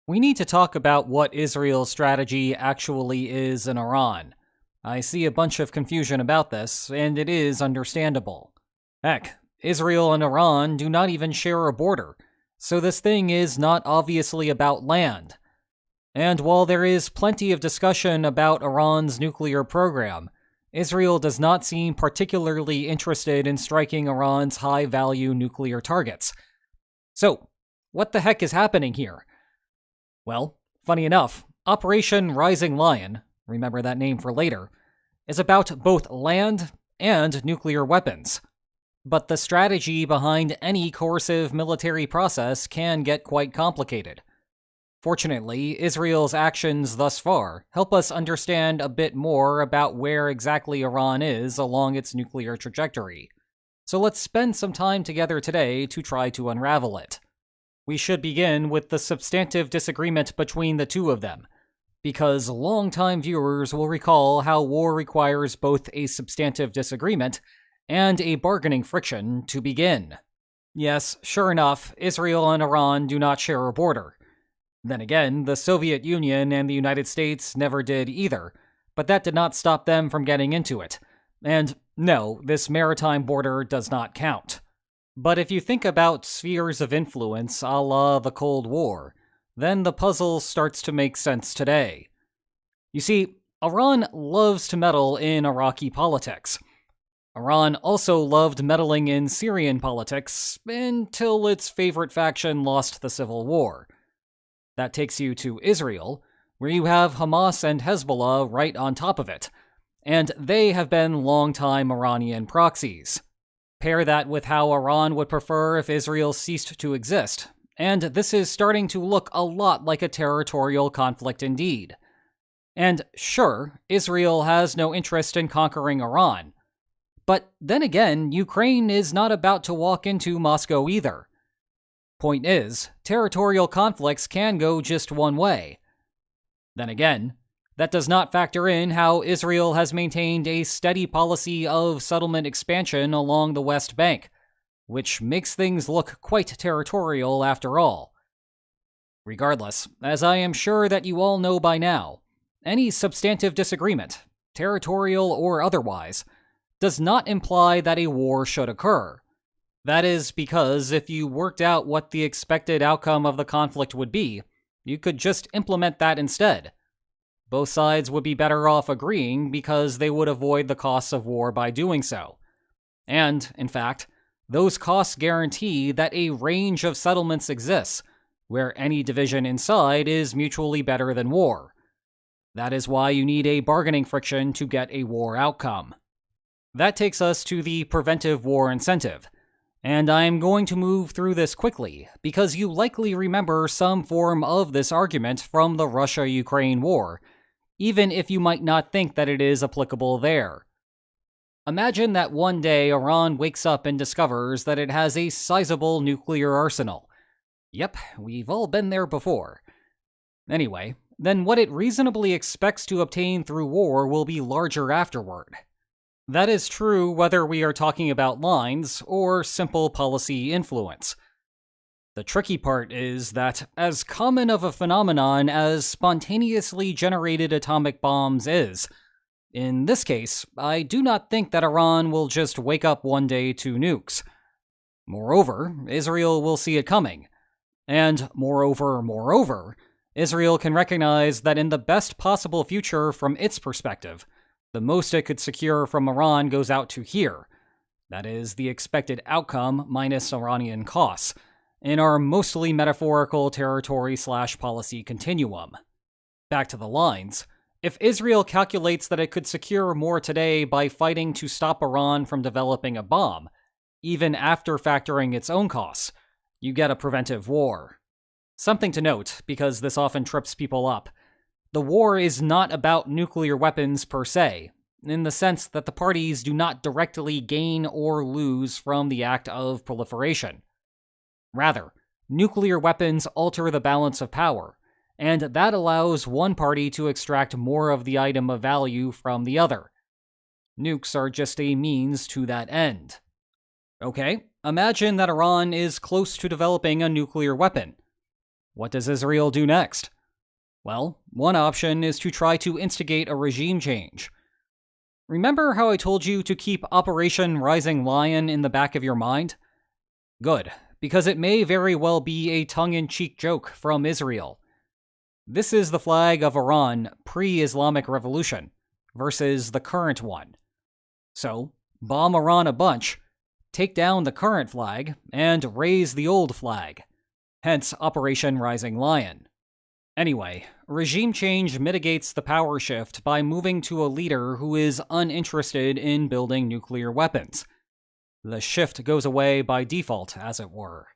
We need to talk about what Israel's strategy actually is in Iran. I see a bunch of confusion about this, and it is understandable. Heck, Israel and Iran do not even share a border, so this thing is not obviously about land. And while there is plenty of discussion about Iran's nuclear program, Israel does not seem particularly interested in striking Iran's high-value nuclear targets. So, what the heck is happening here? Well, funny enough, Operation Rising Lion, remember that name for later, is about both land and nuclear weapons. But the strategy behind any coercive military process can get quite complicated. Fortunately, Israel's actions thus far help us understand a bit more about where exactly Iran is along its nuclear trajectory. So let's spend some time together today to try to unravel it. We should begin with the substantive disagreement between the two of them, because longtime viewers will recall how war requires both a substantive disagreement and a bargaining friction to begin. Yes, sure enough, Israel and Iran do not share a border. Then again, the Soviet Union and the United States never did either, but that did not stop them from getting into it. And no, this maritime border does not count. But if you think about spheres of influence a la the Cold War, then the puzzle starts to make sense today. You see, Iran loves to meddle in Iraqi politics. Iran also loved meddling in Syrian politics until its favorite faction lost the civil war. That takes you to Israel, where you have Hamas and Hezbollah right on top of it, and they have been longtime Iranian proxies. Pair that with how Iran would prefer if Israel ceased to exist, and this is starting to look a lot like a territorial conflict indeed. And sure, Israel has no interest in conquering Iran. But then again, Ukraine is not about to walk into Moscow either. Point is, territorial conflicts can go just one way. Then again, that does not factor in how Israel has maintained a steady policy of settlement expansion along the West Bank, which makes things look quite territorial after all. Regardless, as I am sure that you all know by now, any substantive disagreement, territorial or otherwise, does not imply that a war should occur. That is because if you worked out what the expected outcome of the conflict would be, you could just implement that instead. Both sides would be better off agreeing because they would avoid the costs of war by doing so. And, in fact, those costs guarantee that a range of settlements exists, where any division inside is mutually better than war. That is why you need a bargaining friction to get a war outcome. That takes us to the preventive war incentive. And I'm going to move through this quickly, because you likely remember some form of this argument from the Russia-Ukraine war, even if you might not think that it is applicable there. Imagine that one day Iran wakes up and discovers that it has a sizable nuclear arsenal. Yep, we've all been there before. Anyway, then what it reasonably expects to obtain through war will be larger afterward. That is true whether we are talking about lines or simple policy influence. The tricky part is that, as common of a phenomenon as spontaneously generated atomic bombs is, in this case, I do not think that Iran will just wake up one day to nukes. Moreover, Israel will see it coming. And moreover, Israel can recognize that in the best possible future from its perspective, the most it could secure from Iran goes out to here. That is, the expected outcome minus Iranian costs, in our mostly metaphorical territory/policy continuum. Back to the lines. If Israel calculates that it could secure more today by fighting to stop Iran from developing a bomb, even after factoring its own costs, you get a preventive war. Something to note, because this often trips people up. The war is not about nuclear weapons per se, in the sense that the parties do not directly gain or lose from the act of proliferation. Rather, nuclear weapons alter the balance of power, and that allows one party to extract more of the item of value from the other. Nukes are just a means to that end. Okay, imagine that Iran is close to developing a nuclear weapon. What does Israel do next? Well, one option is to try to instigate a regime change. Remember how I told you to keep Operation Rising Lion in the back of your mind? Good, because it may very well be a tongue-in-cheek joke from Israel. This is the flag of Iran pre-Islamic Revolution versus the current one. So, bomb Iran a bunch, take down the current flag, and raise the old flag. Hence Operation Rising Lion. Anyway, regime change mitigates the power shift by moving to a leader who is uninterested in building nuclear weapons. The shift goes away by default, as it were.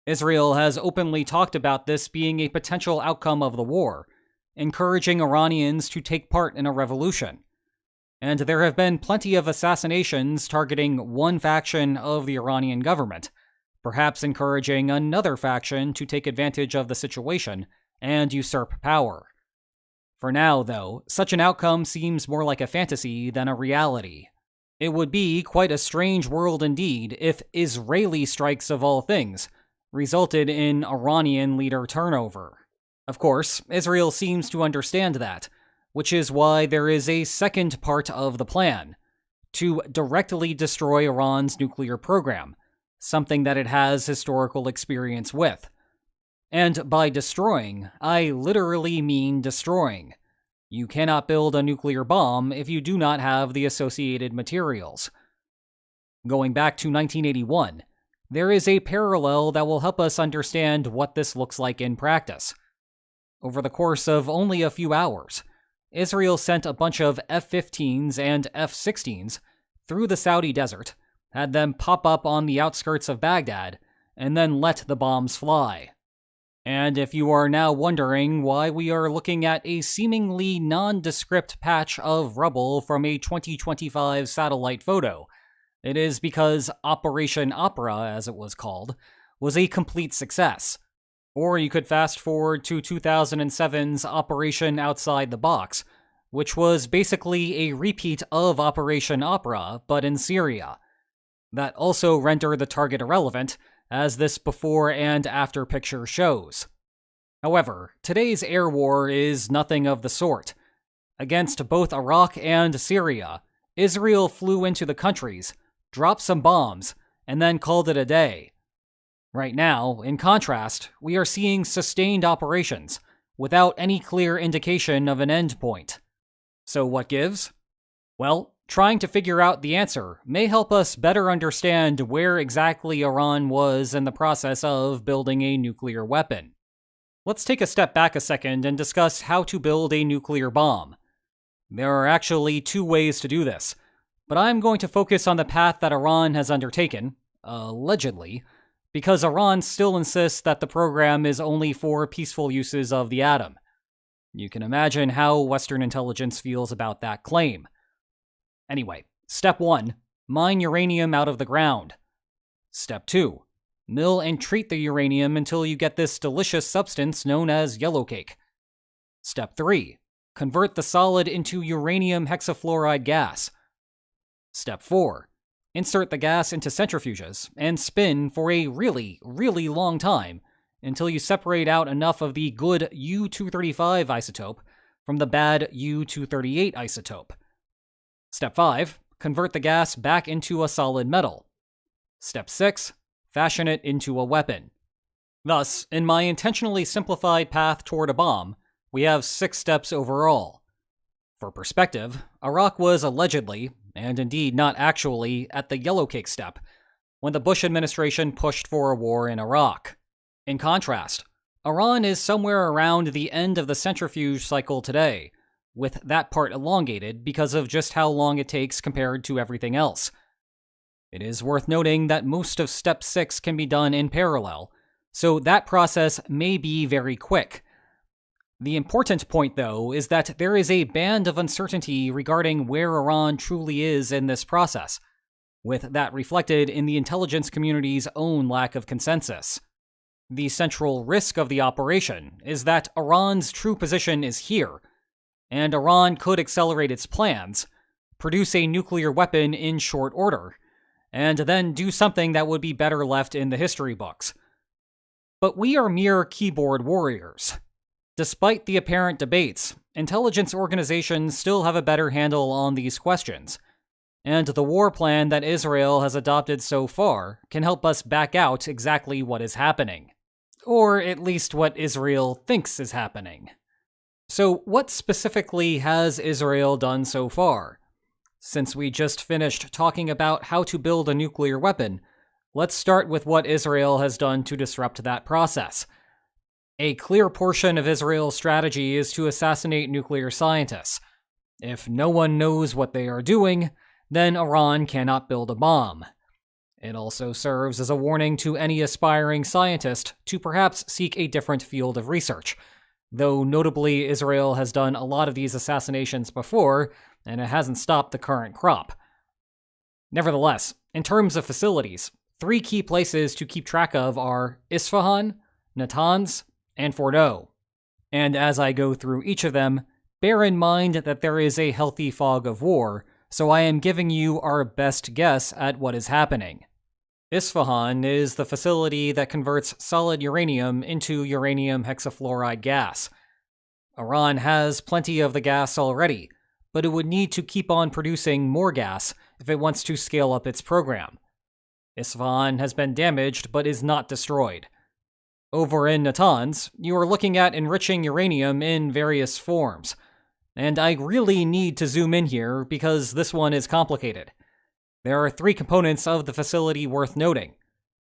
Israel has openly talked about this being a potential outcome of the war, encouraging Iranians to take part in a revolution. And there have been plenty of assassinations targeting one faction of the Iranian government, perhaps encouraging another faction to take advantage of the situation and usurp power. For now, though, such an outcome seems more like a fantasy than a reality. It would be quite a strange world indeed if Israeli strikes of all things resulted in Iranian leader turnover. Of course, Israel seems to understand that, which is why there is a second part of the plan, to directly destroy Iran's nuclear program, something that it has historical experience with. And by destroying, I literally mean destroying. You cannot build a nuclear bomb if you do not have the associated materials. Going back to 1981, there is a parallel that will help us understand what this looks like in practice. Over the course of only a few hours, Israel sent a bunch of F-15s and F-16s through the Saudi desert, had them pop up on the outskirts of Baghdad, and then let the bombs fly. And if you are now wondering why we are looking at a seemingly nondescript patch of rubble from a 2025 satellite photo, it is because Operation Opera, as it was called, was a complete success. Or you could fast forward to 2007's Operation Outside the Box, which was basically a repeat of Operation Opera, but in Syria. That also rendered the target irrelevant, as this before and after picture shows. However, today's air war is nothing of the sort. Against both Iraq and Syria, Israel flew into the countries, dropped some bombs, and then called it a day. Right now, in contrast, we are seeing sustained operations, without any clear indication of an end point. So what gives? Well, trying to figure out the answer may help us better understand where exactly Iran was in the process of building a nuclear weapon. Let's take a step back a second and discuss how to build a nuclear bomb. There are actually two ways to do this, but I'm going to focus on the path that Iran has undertaken, allegedly, because Iran still insists that the program is only for peaceful uses of the atom. You can imagine how Western intelligence feels about that claim. Anyway, step 1, mine uranium out of the ground. Step 2, mill and treat the uranium until you get this delicious substance known as yellowcake. Step 3, convert the solid into uranium hexafluoride gas. Step 4, insert the gas into centrifuges and spin for a really, really long time until you separate out enough of the good U-235 isotope from the bad U-238 isotope. Step 5, convert the gas back into a solid metal. Step 6, fashion it into a weapon. Thus, in my intentionally simplified path toward a bomb, we have 6 steps overall. For perspective, Iraq was allegedly, and indeed not actually, at the yellowcake step, when the Bush administration pushed for a war in Iraq. In contrast, Iran is somewhere around the end of the centrifuge cycle today, with that part elongated because of just how long it takes compared to everything else. It is worth noting that most of Step 6 can be done in parallel, so that process may be very quick. The important point, though, is that there is a band of uncertainty regarding where Iran truly is in this process, with that reflected in the intelligence community's own lack of consensus. The central risk of the operation is that Iran's true position is here, and Iran could accelerate its plans, produce a nuclear weapon in short order, and then do something that would be better left in the history books. But we are mere keyboard warriors. Despite the apparent debates, intelligence organizations still have a better handle on these questions, and the war plan that Israel has adopted so far can help us back out exactly what is happening. Or at least what Israel thinks is happening. So what specifically has Israel done so far? Since we just finished talking about how to build a nuclear weapon, let's start with what Israel has done to disrupt that process. A clear portion of Israel's strategy is to assassinate nuclear scientists. If no one knows what they are doing, then Iran cannot build a bomb. It also serves as a warning to any aspiring scientist to perhaps seek a different field of research, though notably Israel has done a lot of these assassinations before, and it hasn't stopped the current crop. Nevertheless, in terms of facilities, 3 key places to keep track of are Isfahan, Natanz, and Fordow. And as I go through each of them, bear in mind that there is a healthy fog of war, so I am giving you our best guess at what is happening. Isfahan is the facility that converts solid uranium into uranium hexafluoride gas. Iran has plenty of the gas already, but it would need to keep on producing more gas if it wants to scale up its program. Isfahan has been damaged but is not destroyed. Over in Natanz, you are looking at enriching uranium in various forms. And I really need to zoom in here because this one is complicated. There are 3 components of the facility worth noting.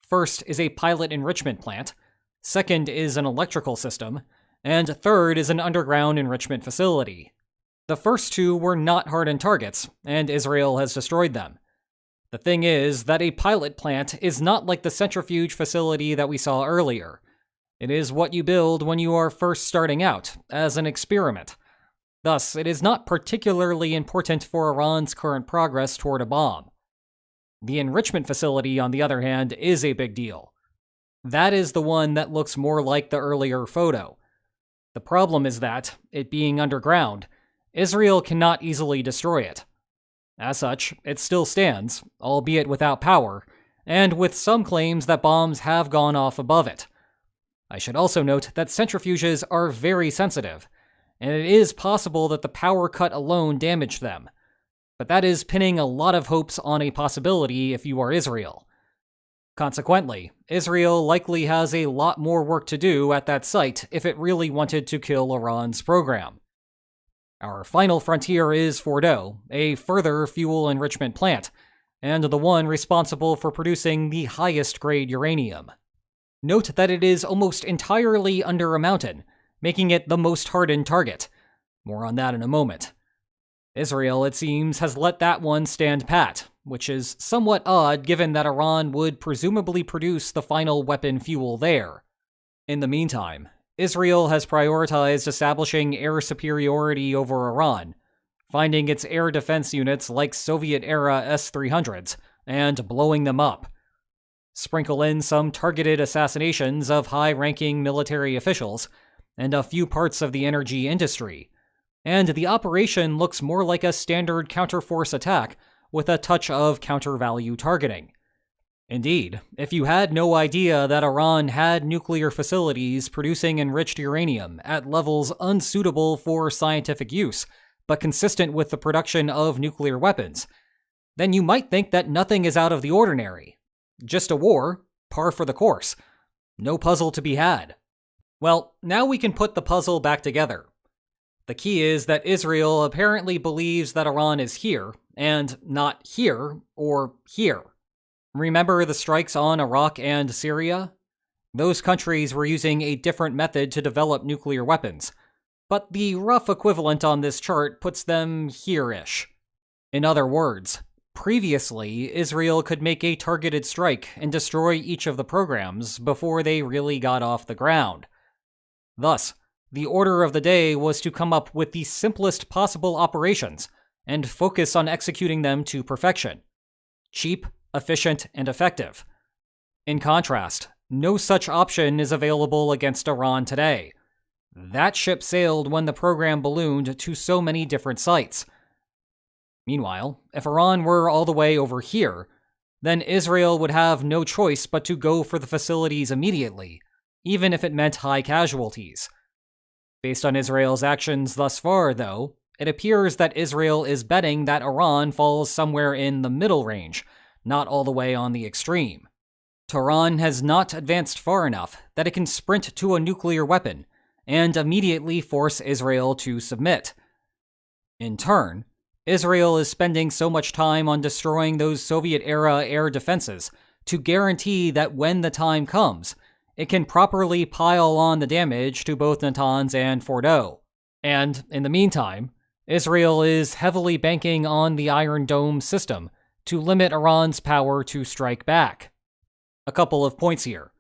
First is a pilot enrichment plant, second is an electrical system, and third is an underground enrichment facility. The first 2 were not hardened targets, and Israel has destroyed them. The thing is that a pilot plant is not like the centrifuge facility that we saw earlier. It is what you build when you are first starting out, as an experiment. Thus, it is not particularly important for Iran's current progress toward a bomb. The enrichment facility, on the other hand, is a big deal. That is the one that looks more like the earlier photo. The problem is that, it being underground, Israel cannot easily destroy it. As such, it still stands, albeit without power, and with some claims that bombs have gone off above it. I should also note that centrifuges are very sensitive, and it is possible that the power cut alone damaged them. But that is pinning a lot of hopes on a possibility if you are Israel. Consequently, Israel likely has a lot more work to do at that site if it really wanted to kill Iran's program. Our final frontier is Fordow, a further fuel enrichment plant, and the one responsible for producing the highest grade uranium. Note that it is almost entirely under a mountain, making it the most hardened target. More on that in a moment. Israel, it seems, has let that one stand pat, which is somewhat odd given that Iran would presumably produce the final weapon fuel there. In the meantime, Israel has prioritized establishing air superiority over Iran, finding its air defense units like Soviet-era S-300s, and blowing them up. Sprinkle in some targeted assassinations of high-ranking military officials, and a few parts of the energy industry, and the operation looks more like a standard counterforce attack with a touch of counter-value targeting. Indeed, if you had no idea that Iran had nuclear facilities producing enriched uranium at levels unsuitable for scientific use, but consistent with the production of nuclear weapons, then you might think that nothing is out of the ordinary. Just a war, par for the course. No puzzle to be had. Well, now we can put the puzzle back together. The key is that Israel apparently believes that Iran is here, and not here, or here. Remember the strikes on Iraq and Syria? Those countries were using a different method to develop nuclear weapons, but the rough equivalent on this chart puts them here-ish. In other words, previously, Israel could make a targeted strike and destroy each of the programs before they really got off the ground. Thus, the order of the day was to come up with the simplest possible operations and focus on executing them to perfection. Cheap, efficient, and effective. In contrast, no such option is available against Iran today. That ship sailed when the program ballooned to so many different sites. Meanwhile, if Iran were all the way over here, then Israel would have no choice but to go for the facilities immediately, even if it meant high casualties. Based on Israel's actions thus far, though, it appears that Israel is betting that Iran falls somewhere in the middle range, not all the way on the extreme. Tehran has not advanced far enough that it can sprint to a nuclear weapon and immediately force Israel to submit. In turn, Israel is spending so much time on destroying those Soviet-era air defenses to guarantee that when the time comes, it can properly pile on the damage to both Natanz and Fordow. And, in the meantime, Israel is heavily banking on the Iron Dome system to limit Iran's power to strike back. A couple of points here.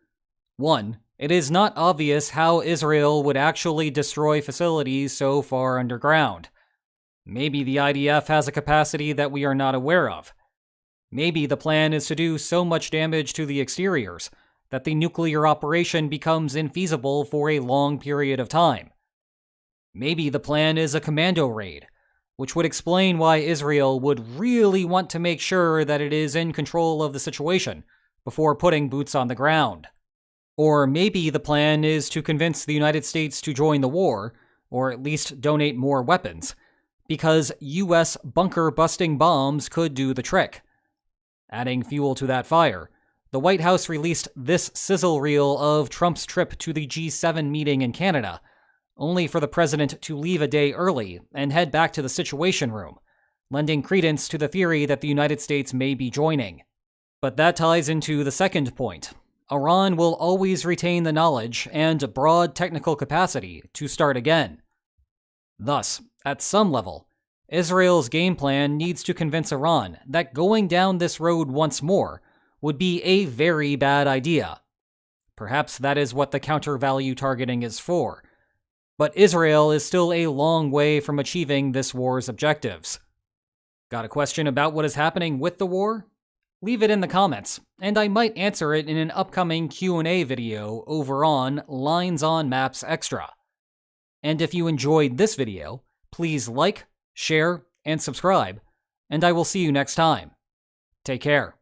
1. It is not obvious how Israel would actually destroy facilities so far underground. Maybe the IDF has a capacity that we are not aware of. Maybe the plan is to do so much damage to the exteriors that the nuclear operation becomes infeasible for a long period of time. Maybe the plan is a commando raid, which would explain why Israel would really want to make sure that it is in control of the situation before putting boots on the ground. Or maybe the plan is to convince the United States to join the war, or at least donate more weapons, because US bunker-busting bombs could do the trick. Adding fuel to that fire, the White House released this sizzle reel of Trump's trip to the G7 meeting in Canada, only for the president to leave a day early and head back to the Situation Room, lending credence to the theory that the United States may be joining. But that ties into the second point. Iran will always retain the knowledge and broad technical capacity to start again. Thus, at some level, Israel's game plan needs to convince Iran that going down this road once more would be a very bad idea. Perhaps that is what the counter-value targeting is for. But Israel is still a long way from achieving this war's objectives. Got a question about what is happening with the war? Leave it in the comments, and I might answer it in an upcoming Q&A video over on Lines on Maps Extra. And if you enjoyed this video, please like, share, and subscribe, and I will see you next time. Take care.